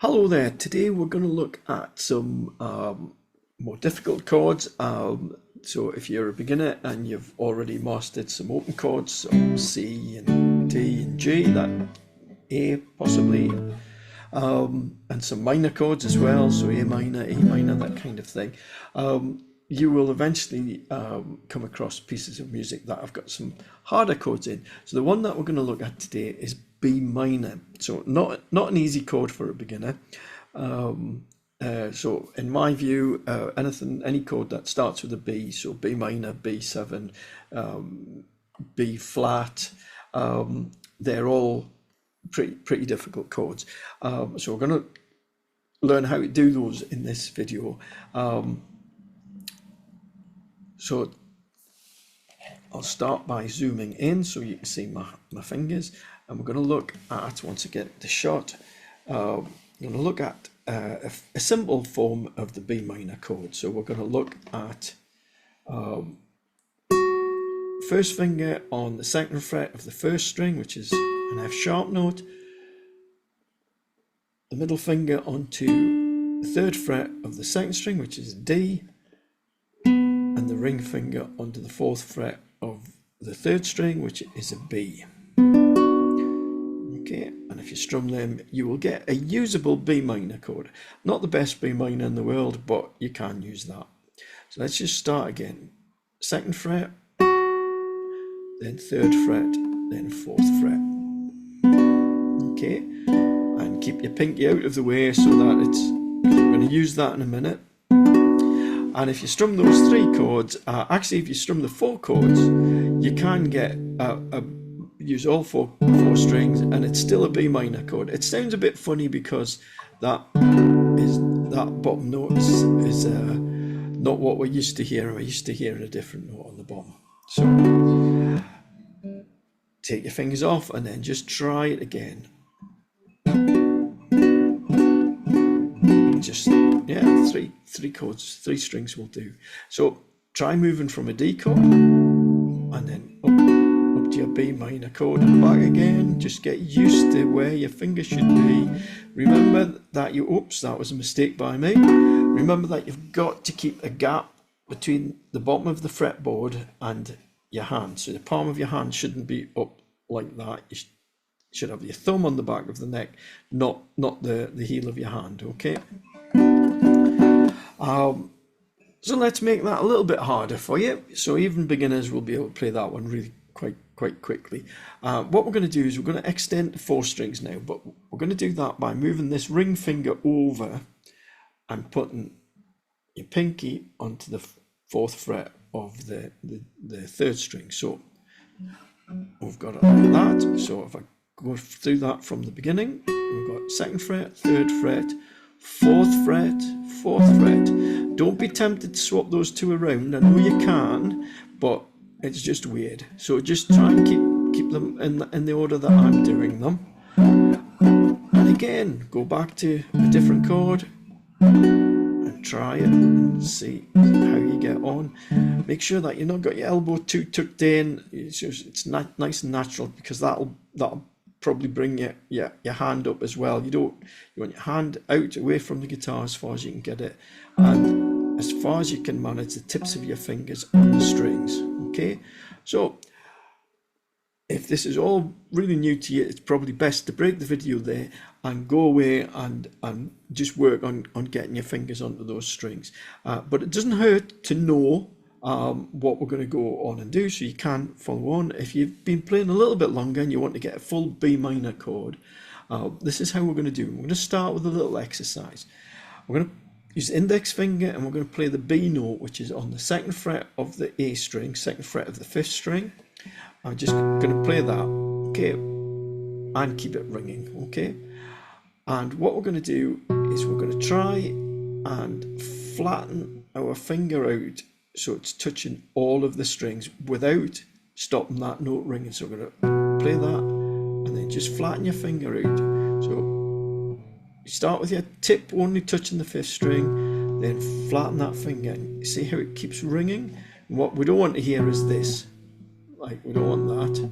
Hello there. Today we're going to look at some more difficult chords. So if you're a beginner and you've already mastered some open chords, so C and D and G, that A possibly, and some minor chords as well, so A minor, that kind of thing. You will eventually come across pieces of music that have got some harder chords in. So the one that we're going to look at today is B minor. So not an easy chord for a beginner. So in my view, any chord that starts with a B, so B minor, B7, B flat, they're all pretty difficult chords. So we're going to learn how to do those in this video. So I'll start by zooming in so you can see my fingers, and we're going to look at, once I get the shot, I'm going to look at a simple form of the B minor chord. So we're going to look at first finger on the second fret of the first string, which is an F sharp note, the middle finger onto the third fret of the second string, which is D, and the ring finger onto the fourth fret of the third string, which is a B. Okay, and if you strum them, you will get a usable B minor chord. Not the best B minor in the world, but you can use that. So let's just start again. Second fret, then third fret, then fourth fret. Okay, and keep your pinky out of the way so that we're going to use that in a minute. And if you strum those three chords, actually if you strum the four chords, you can get use all four strings and it's still a B minor chord. It sounds a bit funny because that bottom note is not what we're used to hearing. We're used to hearing a different note on the bottom. So take your fingers off and then just try it again. Just three chords, three strings will do. So try moving from a D chord and then up to your B minor chord and back again. Just get used to where your finger should be. Remember that that was a mistake by me. Remember that you've got to keep a gap between the bottom of the fretboard and your hand. So the palm of your hand shouldn't be up like that. You should have your thumb on the back of the neck, not the heel of your hand. Okay. So let's make that a little bit harder for you. So even beginners will be able to play that one really quite quickly. What we're going to do is we're going to extend to four strings now, but we're going to do that by moving this ring finger over and putting your pinky onto the fourth fret of the third string. So we've got it like that. So if I go through that from the beginning, we've got second fret, third fret, fourth fret, fourth fret. Don't be tempted to swap those two around. I know you can, but it's just weird. So just try and keep them in the order that I'm doing them. And again, go back to a different chord and try it and see how you get on. Make sure that you've not got your elbow too tucked in. It's nice and natural, because that'll probably bring your hand up as well. You want your hand out away from the guitar as far as you can get it, and as far as you can manage the tips of your fingers on the strings. Okay, so if this is all really new to you, it's probably best to break the video there and go away and just work on getting your fingers onto those strings. But it doesn't hurt to know what we're going to go on and do, so you can follow on. If you've been playing a little bit longer and you want to get a full B minor chord, this is how we're going to do it. We're going to start with a little exercise. We're going to use the index finger and we're going to play the B note, which is on the second fret of the A string, second fret of the fifth string. I'm just going to play that, okay, and keep it ringing, okay. And what we're going to do is we're going to try and flatten our finger out so it's touching all of the strings without stopping that note ringing. So we're going to play that and then just flatten your finger out. So you start with your tip only touching the fifth string, then flatten that finger. And see how it keeps ringing? And what we don't want to hear is this. Like, we don't want that.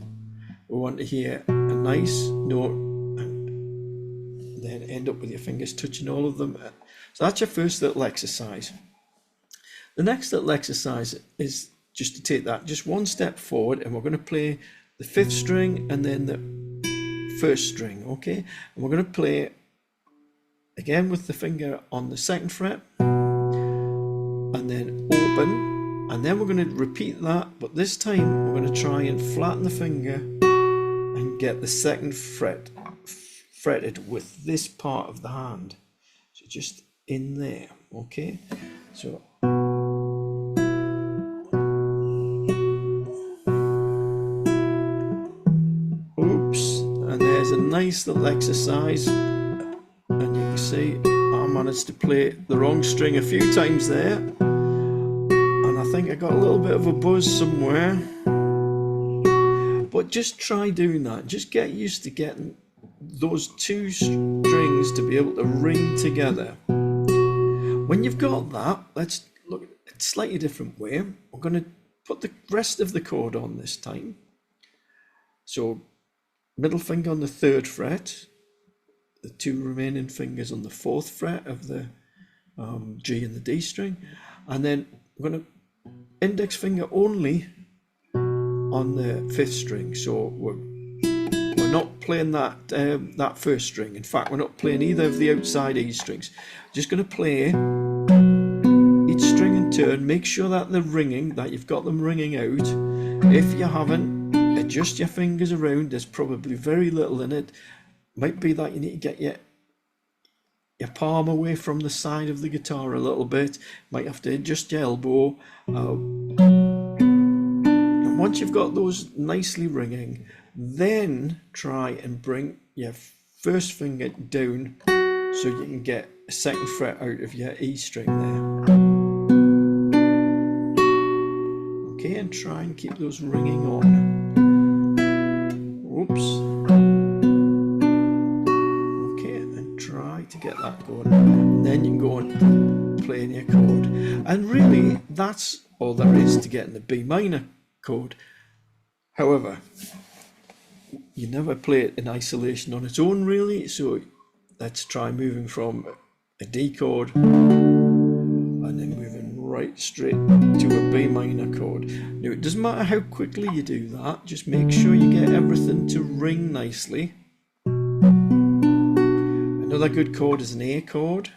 We want to hear a nice note and then end up with your fingers touching all of them. So that's your first little exercise. The next little exercise is just to take that just one step forward, and we're going to play the 5th string and then the 1st string, okay? And we're going to play again with the finger on the 2nd fret, and then open, and then we're going to repeat that, but this time we're going to try and flatten the finger and get the 2nd fret fretted with this part of the hand. So just in there, okay? So a nice little exercise, and you can see I managed to play the wrong string a few times there, and I think I got a little bit of a buzz somewhere, but just try doing that. Just get used to getting those 2 strings to be able to ring together. When you've got that, let's look at a slightly different way. We're going to put the rest of the chord on this time. So middle finger on the 3rd fret, the 2 remaining fingers on the 4th fret of the G and the D string, and then we're going to index finger only on the 5th string. So we're not playing that that 1st string. In fact, we're not playing either of the outside E strings. Just going to play each string in turn. Make sure that they're ringing, that you've got them ringing out. If you haven't, adjust your fingers around. There's probably very little in it. Might be that you need to get your palm away from the side of the guitar a little bit. Might have to adjust your elbow. And once you've got those nicely ringing, then try and bring your 1st finger down so you can get a 2nd fret out of your E string there. Okay, and try and keep those ringing on. Oops. Okay, and try to get that going. And then you can go and play in your chord. And really, that's all there is to getting the B minor chord. However, you never play it in isolation on its own, really. So let's try moving from a D chord and then moving right straight to a B minor chord. Now, it doesn't matter how quickly you do that, just make sure you get everything to ring nicely. Another good chord is an A chord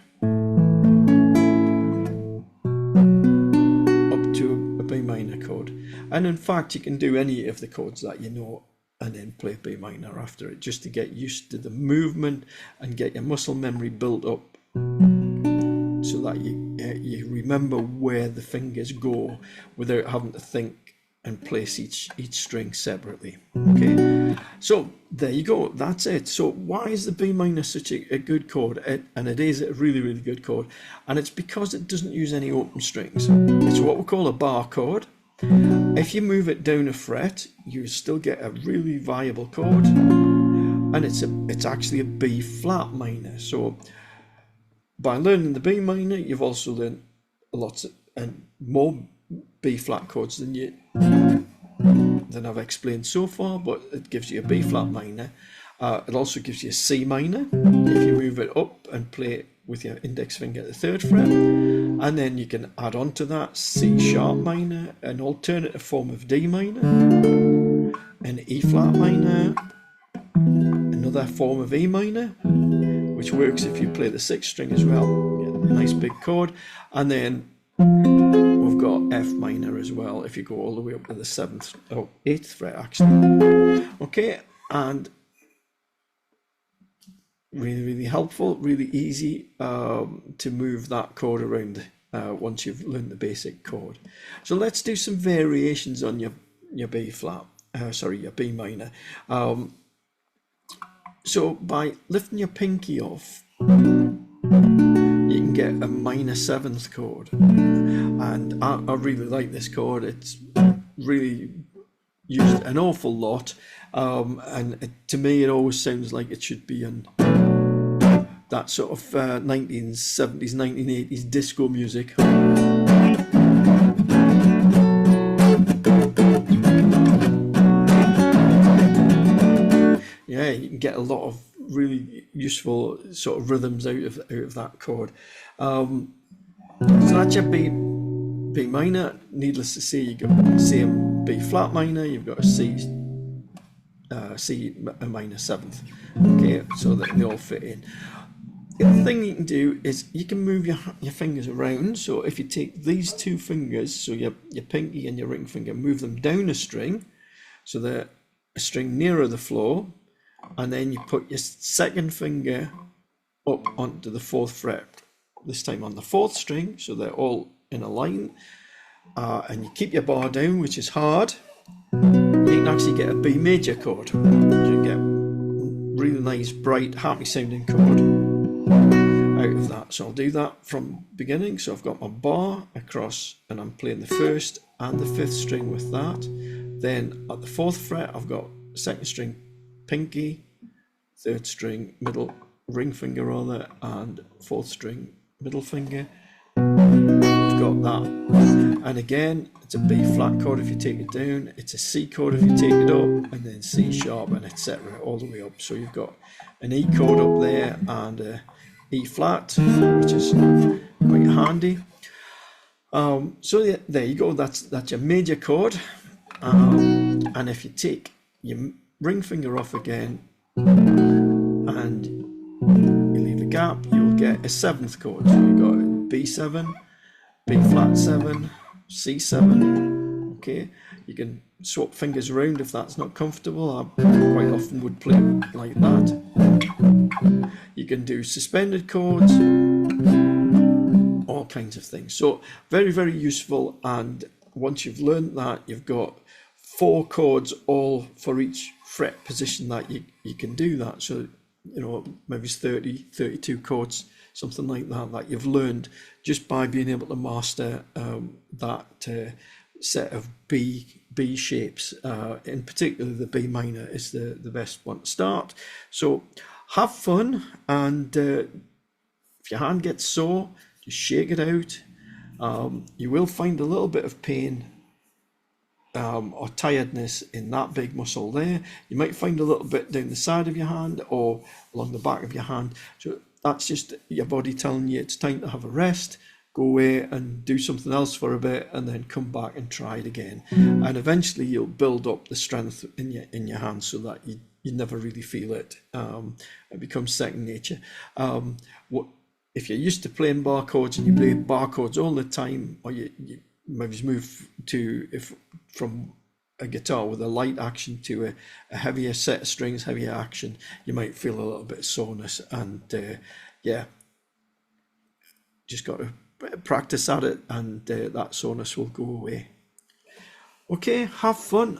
up to a B minor chord. And in fact, you can do any of the chords that you know and then play B minor after it, just to get used to the movement and get your muscle memory built up, so that you remember where the fingers go without having to think and place each string separately. Okay, so there you go, that's it. So why is the B minor such a good chord? And it is a really, really good chord, and it's because it doesn't use any open strings. It's what we call a bar chord. If you move it down a fret, you still get a really viable chord, and it's actually a B flat minor. So by learning the B minor, you've also learned lots and more B flat chords than I've explained so far. But it gives you a B flat minor. It also gives you a C minor if you move it up and play it with your index finger at the 3rd fret, and then you can add on to that C sharp minor, an alternative form of D minor, an E flat minor, another form of E minor, which works if you play the 6th string as well. You get a nice big chord, and then we've got F minor as well if you go all the way up to the 7th or 8th fret actually. Okay, and really, really helpful, really easy to move that chord around once you've learned the basic chord. So let's do some variations on your B flat, your B minor. So by lifting your pinky off, you can get a minor 7th chord, and I really like this chord. It's really used an awful lot, and to me it always sounds like it should be in that sort of 1970s, 1980s disco music. Yeah, you can get a lot of really useful sort of rhythms out of that chord. So that's your B minor. Needless to say, you got C and B flat minor. You've got a C minor seventh. Okay, so that they all fit in. The other thing you can do is you can move your fingers around. So if you take these two fingers, so your pinky and your ring finger, move them down a string, so they're a string nearer the floor, and then you put your second finger up onto the fourth fret, this time on the fourth string, so they're all in a line, and you keep your bar down, which is hard. You can actually get a B major chord. You get really nice, bright, happy sounding chord out of that. So I'll do that from beginning. So I've got my bar across and I'm playing the first and the fifth string with that. Then at the fourth fret I've got second string pinky, third string middle ring finger rather, and fourth string middle finger. We've got that. And again, it's a B flat chord if you take it down, it's a C chord if you take it up, and then C sharp and etc. all the way up. So you've got an E chord up there and a E flat, which is quite handy. So yeah, there you go, that's your major chord. And if you take your ring finger off again and you leave a gap, you'll get a seventh chord. So you've got B7, B flat 7, C7. Okay, you can swap fingers around if that's not comfortable. I quite often would play like that. You can do suspended chords, all kinds of things. So very, very useful. And once you've learned that, you've got 4 chords all for each fret position that you can do that. So, you know, maybe it's 30, 32 chords, something like that you've learned just by being able to master that set of B shapes. In particular, the B minor is the best one to start. So have fun, and if your hand gets sore, just shake it out. You will find a little bit of pain or tiredness in that big muscle there. You might find a little bit down the side of your hand or along the back of your hand. So that's just your body telling you it's time to have a rest. Go away and do something else for a bit, and then come back and try it again. And eventually you'll build up the strength in your hands so that you never really feel it. It becomes second nature. If you're used to playing bar chords and you play bar chords all the time, or you maybe move from a guitar with a light action to a heavier set of strings, heavier action, you might feel a little bit of soreness, and yeah, just got to practice at it, and that soreness will go away. Okay, have fun.